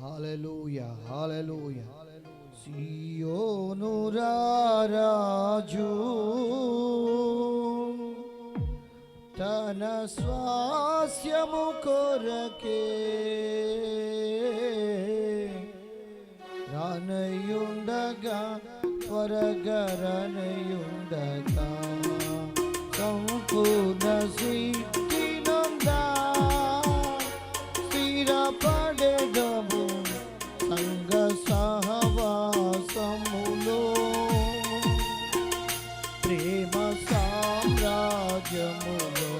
హల్లెలూయా హల్లెలూయా. సియోను రాజు తన స్వాస్యము కొరకే రానయుండగా త్వరగరనయుండగా సంపూర్ణ సిద్ధినందా స్థిరపడెదము సంగ సహవాసములో ప్రేమ సామ్రాజ్యములో.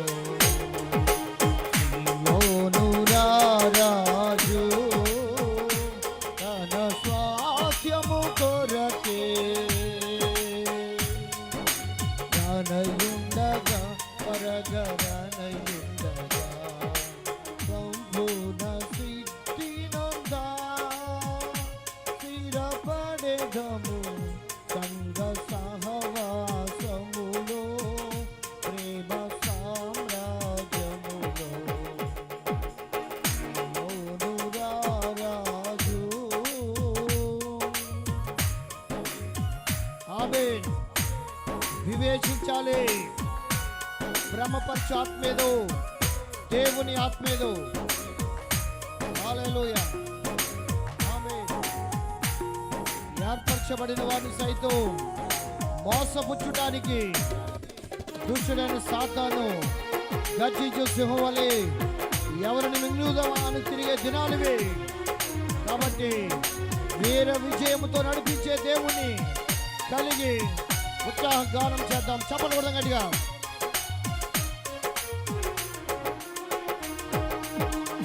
సియోను రాజు తన స్వాస్యము కొరకే రానయుండగా పరగరనయుండగా సంపూర్ణ సిద్ధినందా స్థిరపడెదము సంగ సహవాసములో ప్రేమ సామ్రాజ్యములో. సియోను రాజు. ఆమేన్. వివేచించాలి. బ్రహ్మపరచు ఆత్మేదో, దేవుని ఆత్మేదో. హల్లెలూయా ఆమేన్. ఏర్పరచబడిన వారిని సైతం మోసపుచ్చుటానికి దుష్టుడైన సాతాను గర్జించు సింహం వలె ఎవరిని మింగుదామా అని తిరిగే దినాలువే. కాబట్టి వీర విజయముతో నడిపించే దేవుని కలిగి ఉత్సాహ గానం చేద్దాం. చప్పట్లు కొడదాం గట్టిగా.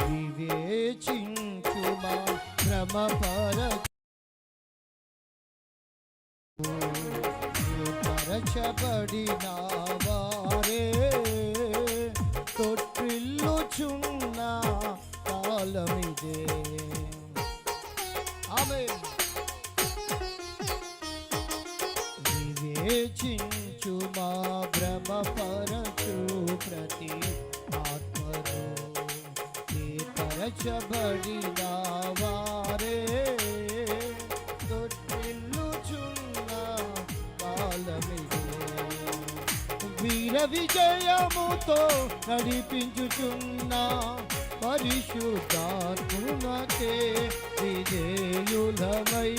వివేచించుమా పరచబడిన వారే తొట్టిల్లుచున్న కాలమిదే. ఆమేన్. వివేచించుమా భ్రమపరచు ప్రతి ఆత్మను పరచబడిన వారే తొట్టిల్లుచున్న కాలమిదే. వీర విజయముతో నడిపించుచున్న పరిశుద్ధాత్మకే విజయులమై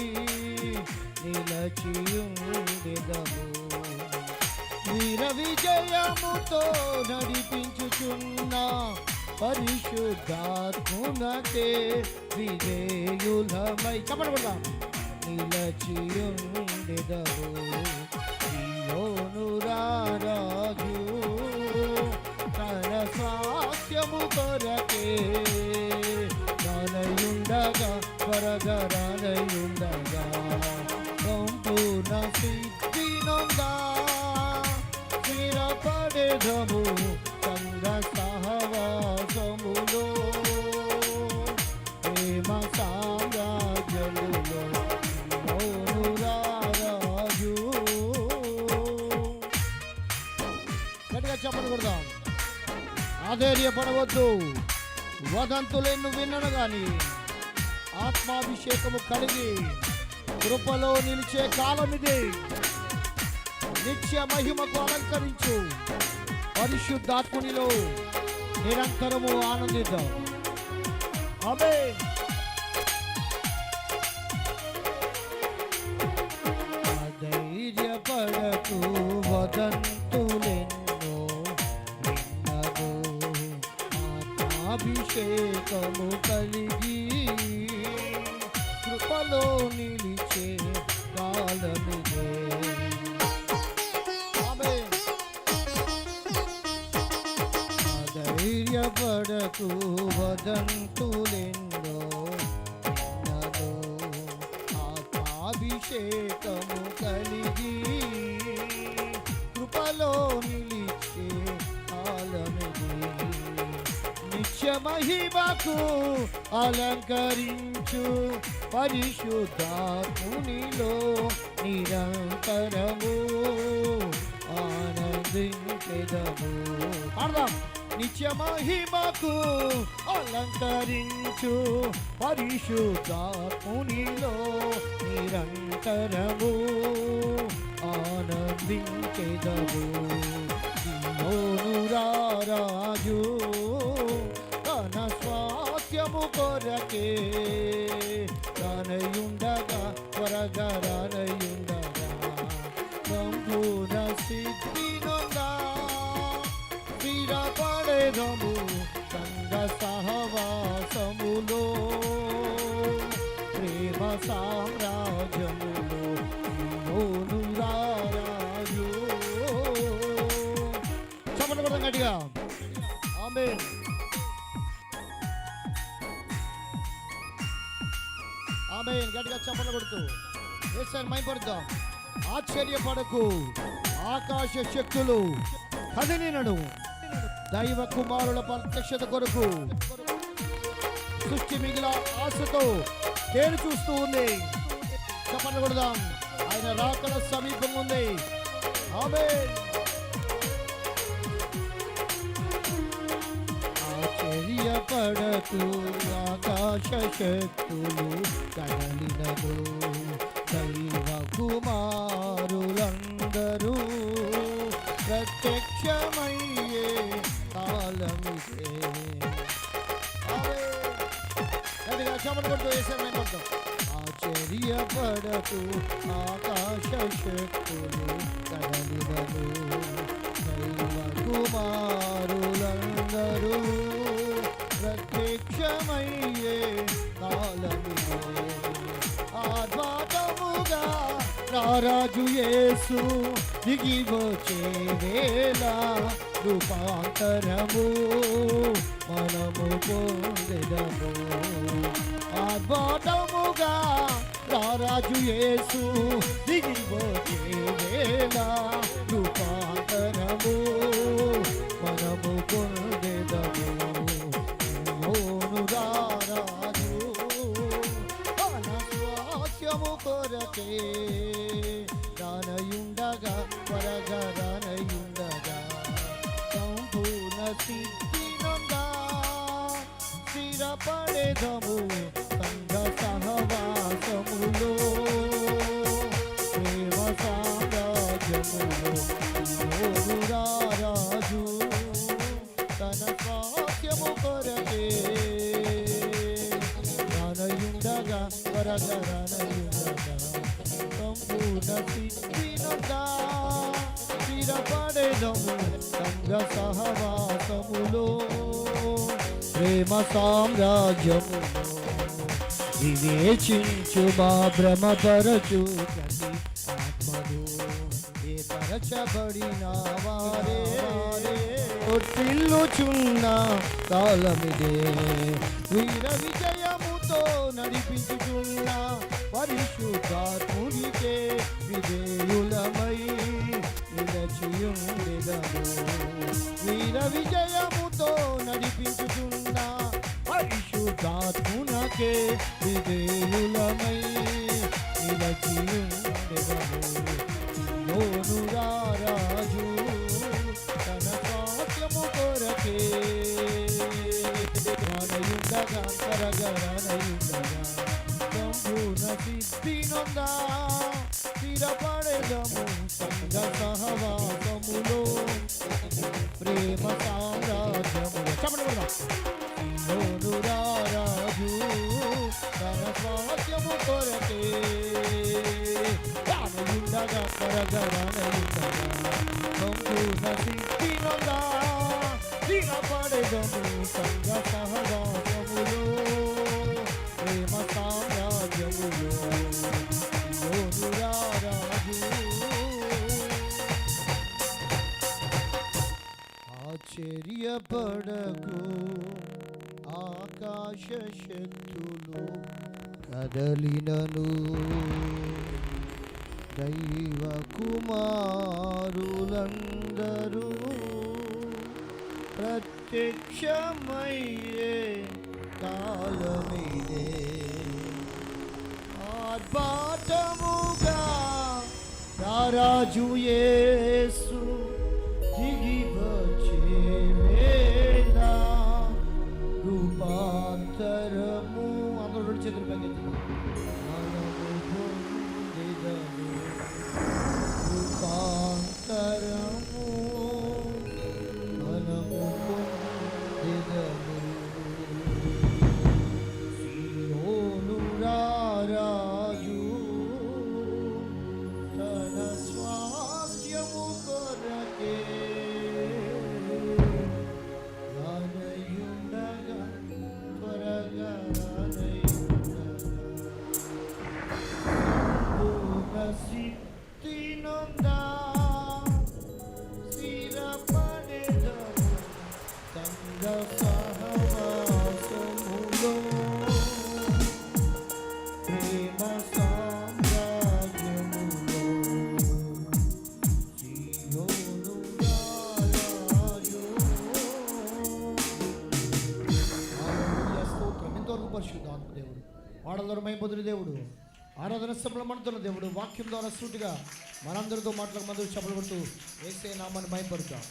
నిలచియుండెదము. వీర విజయముతో నడిపించుచున్న పరిశుద్ధాత్మకే విజయులమై చెప్పబడదాం నిలచియుండెదము. సియోను రాజు తన స్వాస్యము కొరకే రానయుండగా త్వరగరనయుండగా సంపూర్ణ సిద్ధినందా స్థిరపడెదము సంగ సహవాసములో ప్రేమ సామ్రాజ్యములో. సియోను రాజు. గట్టిగా చెప్పలు కొడదాం. ఆధైర్యపడవద్దు. వదంతులెన్ను విన్నను గాని ఆత్మాభిషేకము కలిగి కృపలో నిలిచే కాలమిది. నిత్య మహిమకు అలంకరించు పరిశుద్ధాత్మునిలో నిరంతరము ఆనందిద్దాం. ఆమేన్. ఆధైర్యపడకు వదంతులెన్నో విన్నను ఆత్మాభిషేకము కలిగి కృపలో నిలిచే కాలమిదే. ఆధైర్యపడకు వదంతులెన్నో విన్నను ఆత్మాభిషేకము కలిగి కృపలో నిలిచే కాలమిదే. నిత్య మహిమకు అలంకరించు పరిశుద్ధాత్మునిలో నిరంతరము ఆనందించెదము. పాడదాం. నిత్య మహిమకు అలంకరించు పరిశుద్ధాత్మునిలో నిరంతరము ఆనందించెదము. సియోను రారాజు తన స్వాస్థ్యము కొరకే రానయుండగా త్వరగా రానయుండగా సంపూర్ణ సిద్ధి నొందా స్థిరపడెదము సంగ సహవాసములో ప్రేమ సామ్రాజ్యములో సియోను రారాజు. చప్పట్లు కొడదాం గట్టిగా. ఆమేన్. ఆమేన్. గట్టిగా చప్పట్లు కొడుతూ యేసుని మహిమపరుద్దాం. ఆశ్చర్యపడకు, ఆకాశ శక్తులు కదిలినను దైవ కుమారుల ప్రత్యక్షత కొరకు సృష్టి మిగిలిన ఆశతో తేరు చూస్తూ ఉంది. చప్పట్లు కొడదాం. ఆయన రాకడ సమీపం ఉంది. ఆమేన్. ఆశ్చర్యపడకు, ఆకాశ శక్తులు కదలినను దైవ కుమారులందరూ ప్రత్యక్షమయ్యే కాలమిదే. చప్పట్లు కొడుతూ యేసుని కొడతాం. ఆశ్చర్యపడకు, ఆకాశ శక్తులు కదలినను దైవ కుమారులందరూ ప్రత్యక్షమయ్యే కాలమిదే. ఆర్భాటముగా రారాజు యేసు దిగి వచ్చే వేళ రూపాంతరము మనము పొందెదము. ఆర్భాటముగా రారాజు యేసు దిగి వచ్చే వేళ రూపాంతరము మనము పొందెదము. సియోను రారాజు తన స్వాస్థ్యము కొరకే రానయుండగా త్వరగా రానయుండగా సంపూర్ణ సిద్ధి నొందా స్థిరపడెదము సంఘ సహవాసములో ప్రేమ సామ్రాజ్యములో. సియోను రారాజు తన స్వాస్థ్యము కొరకే రానయుండగా త్వరగా రానయుండగా సంపూర్ణ సిద్ధి నొందా స్థిరపడెదము సంఘ సహవాసములో ప్రేమ సామ్రాజ్యములో. వివేచించు మా భ్రమపరచు ప్రతి ఆత్మను ఏ పరచబడిన వారే ఒట్టిల్లుచున్న కాలమిదే. వీర విజయముతో నడిపించుచున్న పరిశుద్ధాత్మునికే విధేయులమై నిలచియుండెదము. వీర విజయముతో నడిపించుచున్న పరిశుద్ధాత్మునకే విధేయులమై నిలచియుండెదము. సియోను రారాజు తన స్వాస్థ్యము కొరకే రానయుండగా త్వరగా రానయుండగా సంపూర్ణ సిద్ధి నొందా స్థిరపడెదము సంఘ సహవాసములో ప్రేమ సామ్రాజ్యములో. చప్పట్లు. సియోను రారాజు తన స్వాస్థ్యము కొరకే రానయుండగా త్వరగా రానయుండగా సంపూర్ణ సిద్ధి నొందా స్థిరపడెదము సంఘ సహవాసములో ప్రేమ సామ్రాజ్యములో. సియోను రారాజు. ఆశ్చర్యపడకు, ఆకాశ శక్తులు కదలినను దైవ కుమారులందరూ ప్రత్యక్షమయ్యే కాలమిదే. ఆర్భాటముగా రారాజు యేసు దిగి వచ్చే వేళ ద్వారా మైపొందిన దేవుడు, ఆరాధన స్థలంలో మనతున్న దేవుడు, వాక్యం ద్వారా సూటిగా మనందరితో మాట్లాడక మందు చెప్పలు కొడుతూ యేసయ్య నామాన్ని మైపరుద్దాం.